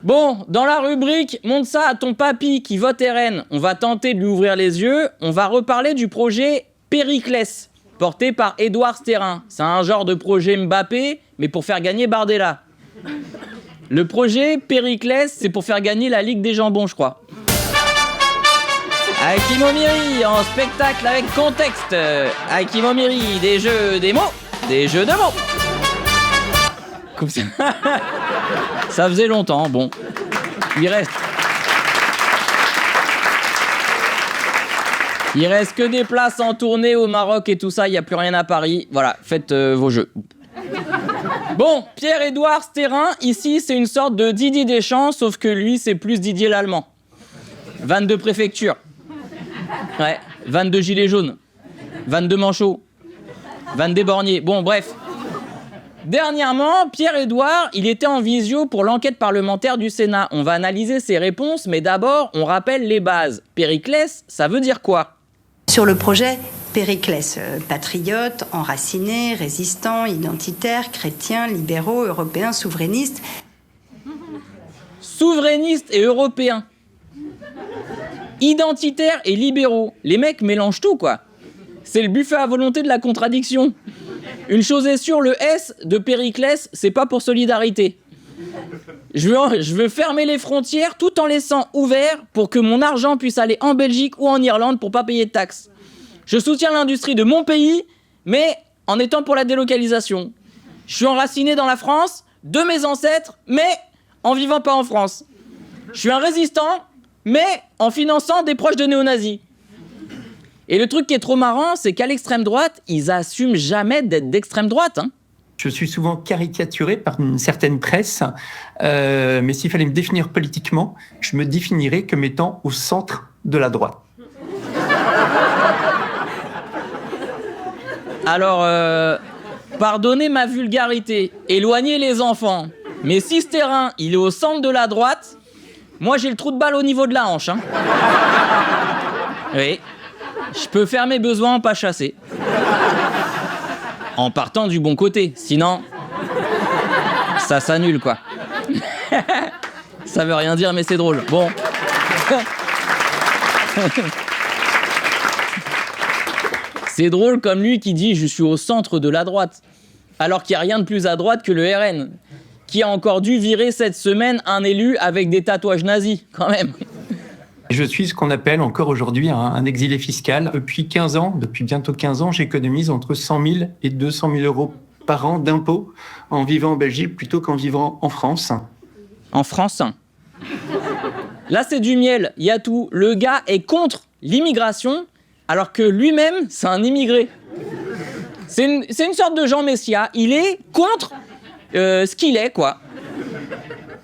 Bon, dans la rubrique « Montre ça à ton papy qui vote RN », on va tenter de lui ouvrir les yeux. On va reparler du projet Périclès, porté par Édouard Sterrin. C'est un genre de projet Mbappé, mais pour faire gagner Bardella. Le projet Périclès, c'est pour faire gagner la Ligue des Jambons, je crois. Hakim Omiri en spectacle avec contexte. Hakim Omiri, des jeux, des mots, des jeux de mots. Comme ça. Ça faisait longtemps, bon. Il reste que des places en tournée au Maroc et tout ça, il n'y a plus rien à Paris. Voilà, faites vos jeux. Bon, Pierre-Édouard Sterrin, ici, c'est une sorte de Didier Deschamps, sauf que lui, c'est plus Didier l'Allemand. 22 préfectures. Ouais, 22 gilets jaunes. 22 manchots. 22 borniers. Bon, bref. Dernièrement, Pierre-Édouard, il était en visio pour l'enquête parlementaire du Sénat. On va analyser ses réponses, mais d'abord, on rappelle les bases. Périclès, ça veut dire quoi ? Sur le projet Périclès, patriote, enraciné, résistant, identitaire, chrétien, libéraux, européens, souverainistes. Souverainistes et européens. Identitaires et libéraux. Les mecs mélangent tout, quoi. C'est le buffet à volonté de la contradiction. Une chose est sûre, le S de Périclès, c'est pas pour solidarité. Je veux fermer les frontières tout en laissant ouvert pour que mon argent puisse aller en Belgique ou en Irlande pour pas payer de taxes. Je soutiens l'industrie de mon pays, mais en étant pour la délocalisation. Je suis enraciné dans la France, de mes ancêtres, mais en vivant pas en France. Je suis un résistant, mais en finançant des proches de néo-nazis. Et le truc qui est trop marrant, c'est qu'à l'extrême droite, ils assument jamais d'être d'extrême droite. Hein. Je suis souvent caricaturé par une certaine presse, mais s'il fallait me définir politiquement, je me définirais comme étant au centre de la droite. Alors, pardonnez ma vulgarité, éloignez les enfants, mais si ce terrain, il est au centre de la droite, moi j'ai le trou de balle au niveau de la hanche. Hein. Oui. Je peux faire mes besoins en pas chasser. En partant du bon côté, sinon ça s'annule, quoi. Ça veut rien dire, mais c'est drôle. Bon. C'est drôle comme lui qui dit « je suis au centre de la droite », alors qu'il n'y a rien de plus à droite que le RN, qui a encore dû virer cette semaine un élu avec des tatouages nazis, quand même. Je suis ce qu'on appelle encore aujourd'hui un exilé fiscal. Depuis bientôt 15 ans, j'économise entre 100 000 et 200 000 euros par an d'impôts en vivant en Belgique plutôt qu'en vivant en France. En France ? Là, c'est du miel, il y a tout. Le gars est contre l'immigration, alors que lui-même, c'est un immigré. C'est une sorte de Jean Messia. Il est contre ce qu'il est, quoi.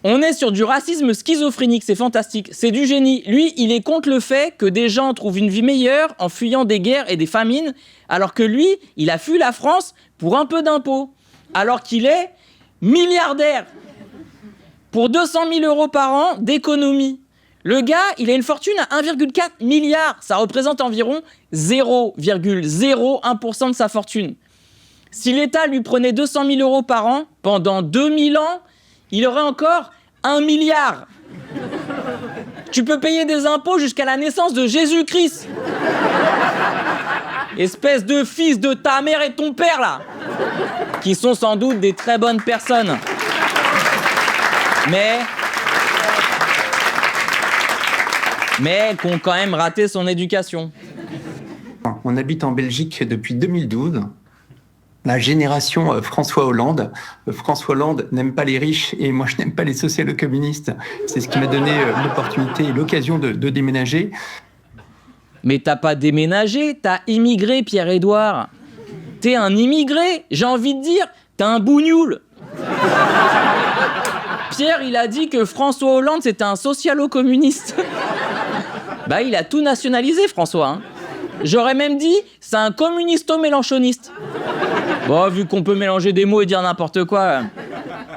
On est sur du racisme schizophrénique, c'est fantastique, c'est du génie. Lui, il est contre le fait que des gens trouvent une vie meilleure en fuyant des guerres et des famines, alors que lui, il a fui la France pour un peu d'impôts, alors qu'il est milliardaire pour 200 000 euros par an d'économie. Le gars, il a une fortune à 1,4 milliard, ça représente environ 0,01% de sa fortune. Si l'État lui prenait 200 000 euros par an pendant 2000 ans, il aurait encore 1 milliard. Tu peux payer des impôts jusqu'à la naissance de Jésus-Christ. Espèce de fils de ta mère et de ton père, là. Qui sont sans doute des très bonnes personnes. Mais qui ont quand même raté son éducation. On habite en Belgique depuis 2012. La génération François Hollande. François Hollande n'aime pas les riches et moi je n'aime pas les socialo-communistes. C'est ce qui m'a donné l'opportunité et l'occasion de déménager. Mais t'as pas déménagé, t'as immigré, Pierre-Édouard. T'es un immigré, j'ai envie de dire, t'es un bougnoul. Pierre, il a dit que François Hollande c'était un socialo-communiste. Bah il a tout nationalisé, François. Hein. J'aurais même dit, c'est un communisto-mélanchoniste. Bon, vu qu'on peut mélanger des mots et dire n'importe quoi.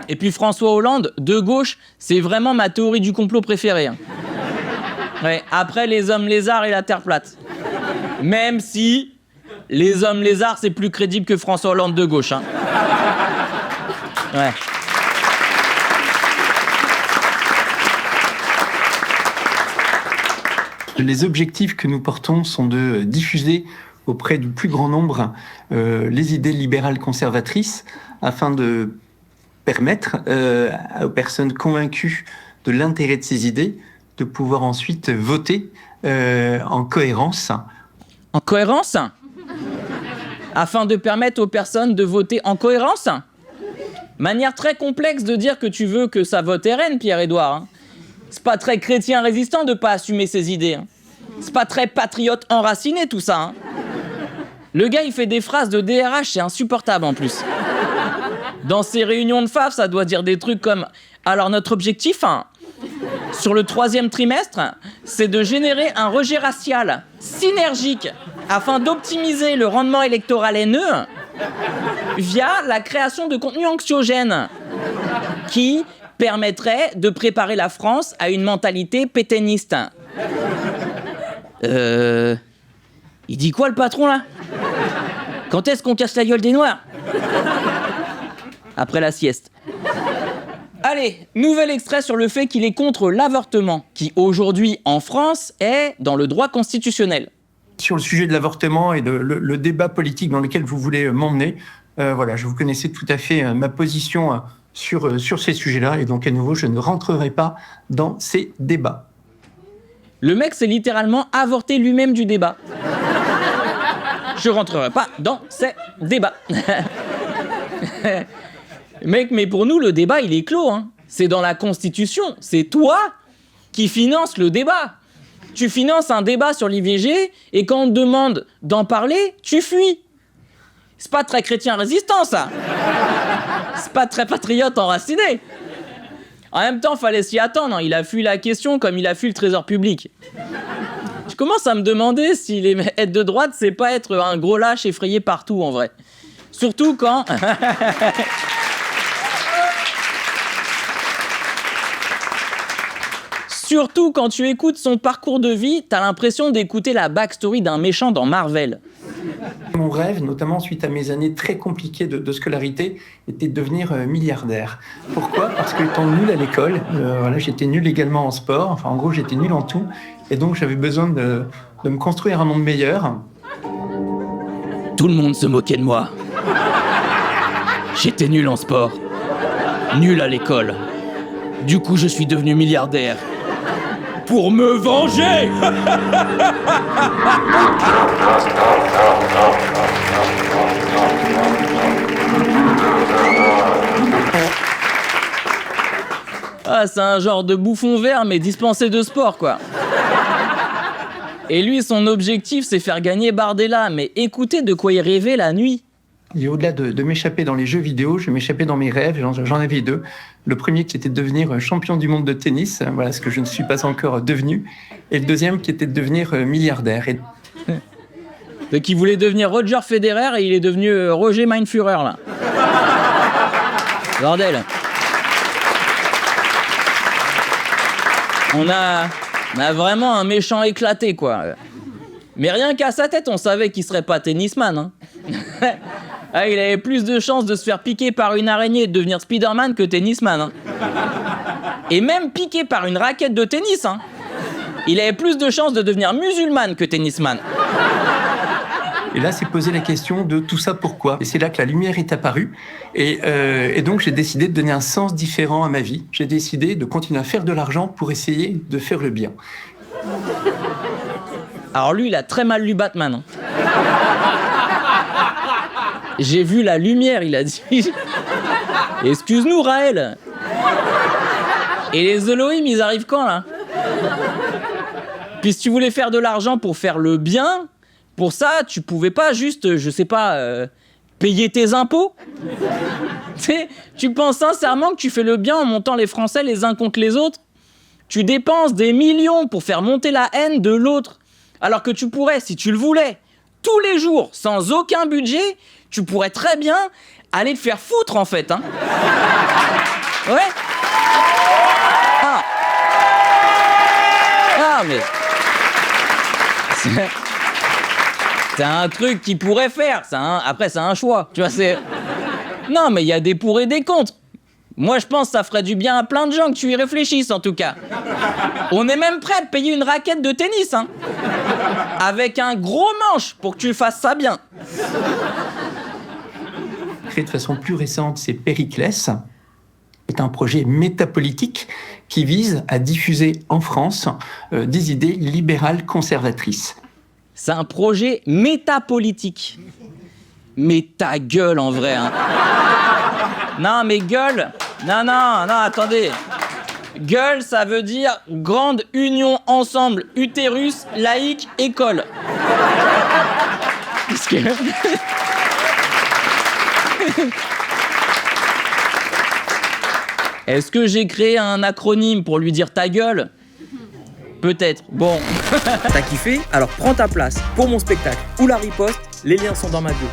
Et puis François Hollande, de gauche, c'est vraiment ma théorie du complot préférée. Hein. Ouais, après les hommes lézards et la terre plate. Même si les hommes lézards, c'est plus crédible que François Hollande de gauche. Hein. Ouais. Les objectifs que nous portons sont de diffuser auprès du plus grand nombre les idées libérales conservatrices afin de permettre aux personnes convaincues de l'intérêt de ces idées de pouvoir ensuite voter en cohérence. En cohérence ? Afin de permettre aux personnes de voter en cohérence ? Manière très complexe de dire que tu veux que ça vote RN, Pierre-Édouard. Hein. C'est pas très chrétien résistant de pas assumer ses idées. Hein. C'est pas très patriote enraciné tout ça. Hein. Le gars, il fait des phrases de DRH, c'est insupportable en plus. Dans ses réunions de FAF, ça doit dire des trucs comme « Alors notre objectif, hein, sur le 3e trimestre, c'est de générer un rejet racial synergique afin d'optimiser le rendement électoral haineux via la création de contenus anxiogènes qui permettrait de préparer la France à une mentalité pétainiste. » Il dit quoi le patron là ? Quand est-ce qu'on casse la gueule des Noirs ? Après la sieste. Allez, nouvel extrait sur le fait qu'il est contre l'avortement, qui aujourd'hui en France est dans le droit constitutionnel. Sur le sujet de l'avortement et le débat politique dans lequel vous voulez m'emmener, voilà, je vous connaissais tout à fait ma position sur ces sujets-là, et donc à nouveau, je ne rentrerai pas dans ces débats. Le mec s'est littéralement avorté lui-même du débat. Je rentrerai pas dans ces débats. Mec, mais pour nous, le débat, il est clos. Hein. C'est dans la Constitution. C'est toi qui finances le débat. Tu finances un débat sur l'IVG et quand on te demande d'en parler, tu fuis. C'est pas très chrétien résistant, ça. C'est pas très patriote enraciné. En même temps, fallait s'y attendre. Hein. Il a fui la question comme il a fui le trésor public. Je commence à me demander si être de droite, c'est pas être un gros lâche effrayé partout, en vrai. Surtout quand... Surtout quand tu écoutes son parcours de vie, t'as l'impression d'écouter la backstory d'un méchant dans Marvel. Mon rêve, notamment suite à mes années très compliquées de scolarité, était de devenir milliardaire. Pourquoi ? Parce que étant nul à l'école, voilà, j'étais nul également en sport, enfin en gros j'étais nul en tout, et donc j'avais besoin de me construire un monde meilleur. Tout le monde se moquait de moi. J'étais nul en sport, nul à l'école. Du coup je suis devenu milliardaire. Pour me venger. Ah, c'est un genre de bouffon vert, mais dispensé de sport, quoi. Et lui, son objectif, c'est faire gagner Bardella, mais écoutez de quoi il rêvait la nuit. Et au-delà de m'échapper dans les jeux vidéo, je m'échappais dans mes rêves, j'en avais deux. Le premier qui était de devenir champion du monde de tennis, voilà ce que je ne suis pas encore devenu. Et le deuxième qui était de devenir milliardaire. Donc il voulait devenir Roger Federer et il est devenu Roger Mindführer, là. Bordel. On a vraiment un méchant éclaté, quoi. Mais rien qu'à sa tête, on savait qu'il serait pas tennisman, hein. Ah, il avait plus de chances de se faire piquer par une araignée et de devenir Spider-Man que tennisman. Hein. Et même piqué par une raquette de tennis. Hein. Il avait plus de chances de devenir musulman que tennisman. Et là, c'est poser la question de tout ça pourquoi. Et c'est là que la lumière est apparue. Et donc, j'ai décidé de donner un sens différent à ma vie. J'ai décidé de continuer à faire de l'argent pour essayer de faire le bien. Alors lui, il a très mal lu Batman. Hein. J'ai vu la lumière, il a dit. Excuse-nous, Raël. Et les Elohim, ils arrivent quand, là ? Puis si tu voulais faire de l'argent pour faire le bien, pour ça, tu pouvais pas juste, je sais pas, payer tes impôts ? Tu penses sincèrement que tu fais le bien en montant les Français les uns contre les autres ? Tu dépenses des millions pour faire monter la haine de l'autre, alors que tu pourrais, si tu le voulais, tous les jours, sans aucun budget, tu pourrais très bien aller te faire foutre, en fait, hein. Ouais. Ah, mais... C'est un truc qu'il pourrait faire. Après, c'est un choix. Tu vois, c'est... Non, mais il y a des pour et des contre. Moi, je pense que ça ferait du bien à plein de gens que tu y réfléchisses, en tout cas. On est même prêt à te payer une raquette de tennis, hein. Avec un gros manche pour que tu fasses ça bien. Créé de façon plus récente, c'est Périclès. C'est un projet métapolitique qui vise à diffuser en France des idées libérales conservatrices. C'est un projet métapolitique. Mais ta gueule, en vrai, hein. Non, mais gueule... Non, attendez. Gueule, ça veut dire Grande Union Ensemble, Utérus, Laïque, École. Qu'est-ce que... Est-ce que j'ai créé un acronyme pour lui dire ta gueule? Peut-être. Bon. T'as kiffé? Alors prends ta place pour mon spectacle ou la riposte, les liens sont dans ma bio.